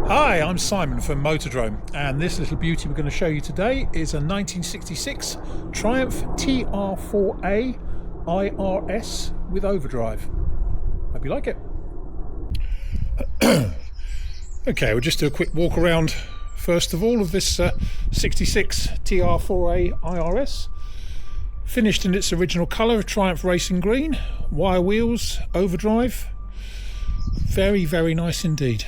Hi, I'm Simon from Motodrome, and this little beauty we're going to show you today is a 1966 Triumph TR4a IRS with overdrive. Hope you like it. Okay, we'll just do a quick walk around first of all of this 66 TR4a IRS. Finished in its original colour of Triumph Racing Green, wire wheels, overdrive. Very, very nice indeed.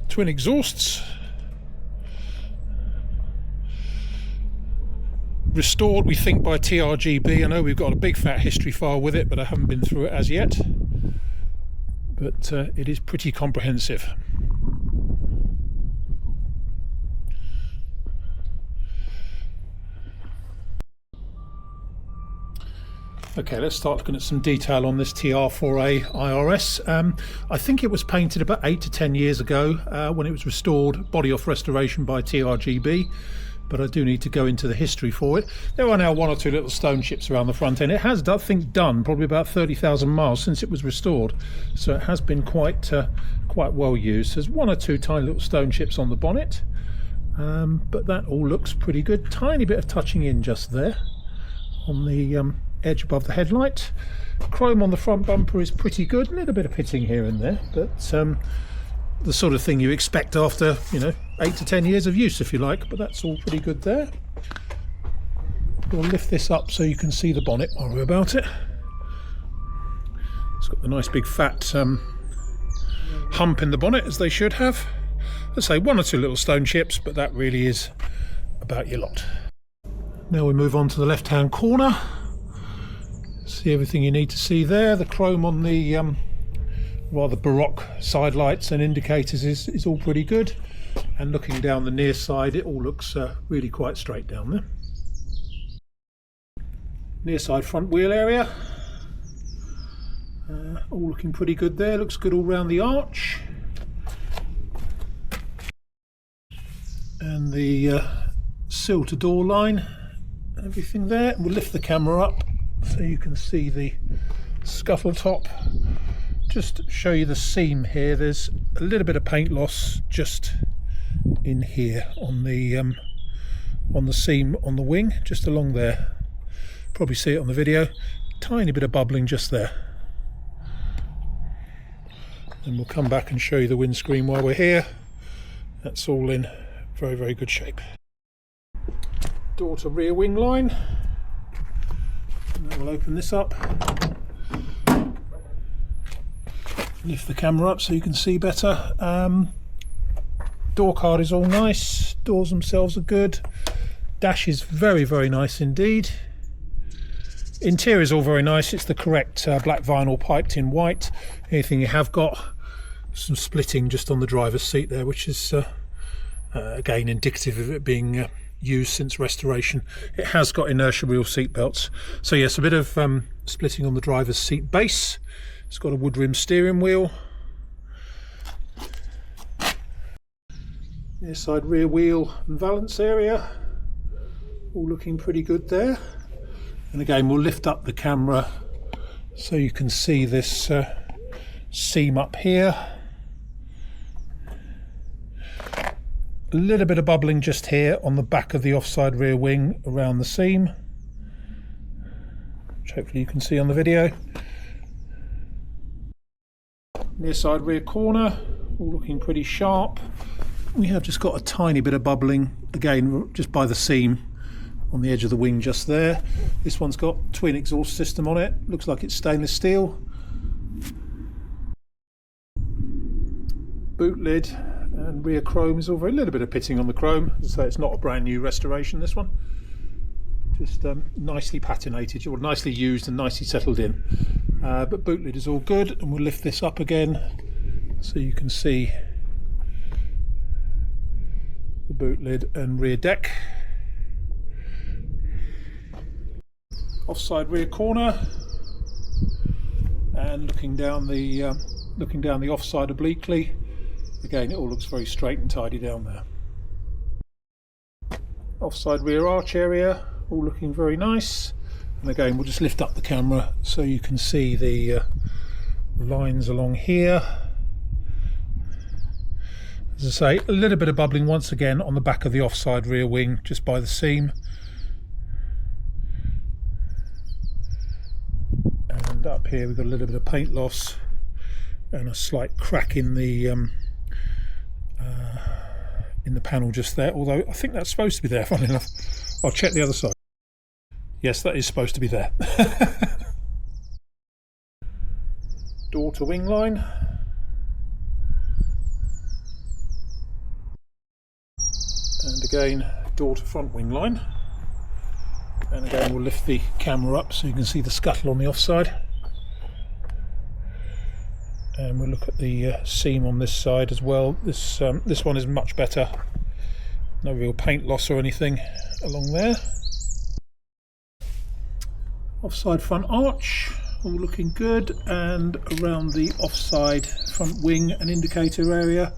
Twin exhausts, restored we think by TRGB. I know we've got a big fat history file with it, but I haven't been through it as yet, but it is pretty comprehensive. Okay, let's start looking at some detail on this TR4a IRS. I think it was painted about 8 to 10 years ago when it was restored, body off restoration by TRGB, but I do need to go into the history for it. There are now one or two little stone chips around the front end. It has, I think, done probably about 30,000 miles since it was restored, so it has been quite well used. There's one or two tiny little stone chips on the bonnet, but that all looks pretty good. Tiny bit of touching in just there on the edge above the headlight. Chrome on the front bumper is pretty good. A little bit of pitting here and there, but the sort of thing you expect after 8 to 10 years of use, if you like. But that's all pretty good there. We'll lift this up so you can see the bonnet while we're about it. It's got the nice big fat hump in the bonnet, as they should have. Let's say one or two little stone chips, but that really is about your lot. Now we move on to the left hand corner. See everything you need to see there. The chrome on the rather baroque side lights and indicators is all pretty good, and looking down the near side it all looks really quite straight down there. Near side front wheel area, all looking pretty good there. Looks good all round the arch, and the sill to door line, everything there. We'll lift the camera up so you can see the scuffle top. Just to show you the seam here, there's a little bit of paint loss just in here on the seam on the wing, just along there. Probably see it on the video. Tiny bit of bubbling just there. And we'll come back and show you the windscreen while we're here. That's all in very, very good shape. Door to rear wing line. We'll open this up, lift the camera up so you can see better. Door card is all nice, doors themselves are good, dash is very, very nice indeed. Interior is all very nice. It's the correct black vinyl piped in white. Anything you have got, some splitting just on the driver's seat there, which is again indicative of it being used since restoration. It has got inertia wheel seat belts, so yes, a bit of splitting on the driver's seat base. It's got a wood rim steering wheel. Near side rear wheel and valance area, all looking pretty good there. And again, we'll lift up the camera so you can see this seam up here. A little bit of bubbling just here on the back of the offside rear wing around the seam, which hopefully you can see on the video. Near side rear corner, all looking pretty sharp. We have just got a tiny bit of bubbling, again just by the seam on the edge of the wing just there. This one's got twin exhaust system on it, looks like it's stainless steel. Boot lid and rear chrome is all very, a little bit of pitting on the chrome, so it's not a brand new restoration, this one. Just nicely patinated, or nicely used and nicely settled in. But boot lid is all good, and we'll lift this up again so you can see the boot lid and rear deck. Offside rear corner, and looking down the offside obliquely. Again, it all looks very straight and tidy down there. Offside rear arch area, all looking very nice. And again, we'll just lift up the camera so you can see the lines along here. As I say, a little bit of bubbling once again on the back of the offside rear wing, just by the seam. And up here we've got a little bit of paint loss and a slight crack in the panel just there, although I think that's supposed to be there, funnily enough. I'll check the other side. Yes, that is supposed to be there. Door to wing line. And again, door to front wing line. And again, we'll lift the camera up so you can see the scuttle on the offside. And we'll look at the seam on this side as well. This one is much better. No real paint loss or anything along there. Offside front arch, all looking good, and around the offside front wing and indicator area,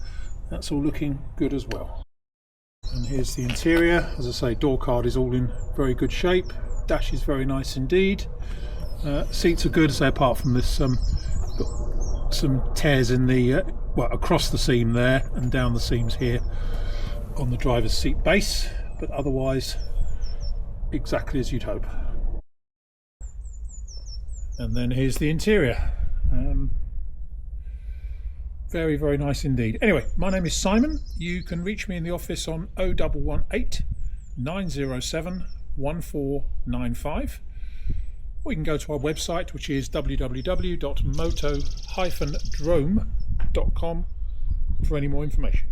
that's all looking good as well. And here's the interior. As I say, door card is all in very good shape. Dash is very nice indeed. Seats are good, so apart from this some tears in the well, across the seam there and down the seams here on the driver's seat base, but otherwise exactly as you'd hope. And then here's the interior. Very, very nice indeed. Anyway, my name is Simon. You can reach me in the office on 0118 907 1495. Or you can go to our website, which is www.moto-drome.com for any more information.